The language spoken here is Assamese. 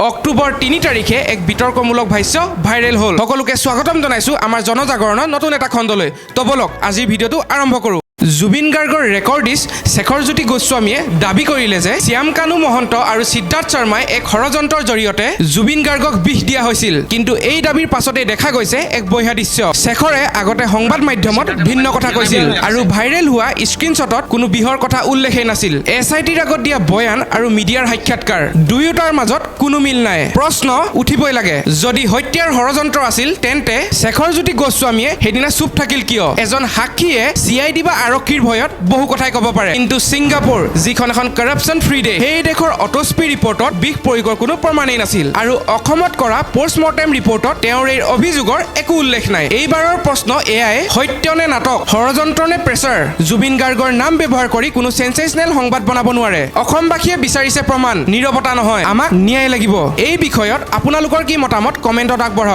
অক্টোবৰ ৩ তাৰিখে এক বিতৰ্কমূলক ভাষ্য ভাইৰেল হ'ল। সকলোকে স্বাগতম জনাইছো আমাৰ জনজাগৰণৰ নতুন এটা খণ্ডলৈ। তো বলক আজি ভিডিঅ'টো আৰম্ভ কৰোঁ। জুবিন গাৰ্গৰ ৰেকৰ্ডিষ্ট শেখৰজ্যোতি গোস্বামীয়ে দাবী কৰিলে যে শ্যাম কানু মহন্ত আৰু সিদ্ধাৰ্থ শৰ্মাই এক ষড়যন্ত্ৰৰ জৰিয়তে জুবিন গাৰ্গক বিষ দিয়া হৈছিল। কিন্তু এই দাবীৰ পাছতে দেখা গৈছে এক বৈহা দৃশ্য। শেখৰে আগতে সংবাদ মাধ্যমত ভিন্ন কথা কৈছিল আৰু ভাইৰেল হোৱা স্ক্ৰীনশ্বটত কোনো বিহৰ কথা উল্লেখেই নাছিল। SITৰ আগত দিয়া বয়ান আৰু মিডিয়াৰ সাক্ষাৎকাৰ দুয়োটাৰ মাজত কোনো মিল নাই। প্ৰশ্ন উঠিবই লাগে, যদি হত্যাৰ ষড়যন্ত্ৰ আছিল তেন্তে শেখৰজ্যোতি গোস্বামীয়ে সেইদিনা চুপ থাকিল কিয়? এজন সাক্ষীয়ে CID বা আৰক্ষীৰ ভয়ত বহু কথাই ক'ব পাৰে, কিন্তু ছিংগাপুৰ যিখন এখন কৰাপশ্যন ফ্ৰী দেশ, সেই দেশৰ অট'স্পি ৰিপৰ্টত বিষ প্ৰয়োগৰ কোনো প্ৰমাণেই নাছিল আৰু অসমত কৰা পষ্টমৰ্টেম ৰিপৰ্টত তেওঁৰ এই অভিযোগৰ একো উল্লেখ নাই। এইবাৰৰ প্ৰশ্ন এয়াই, সত্য নে নাটক, ষড়যন্ত্ৰ নে প্ৰেছাৰ? জুবিন গাৰ্গৰ নাম ব্যৱহাৰ কৰি কোনো চেনচেচনেল সংবাদ বনাব নোৱাৰে। অসমবাসীয়ে বিচাৰিছে প্ৰমাণ, নীৰৱতা নহয়। আমাক ন্যায় লাগিব। এই বিষয়ত আপোনালোকৰ কি মতামত কমেণ্টত আগবঢ়াওক।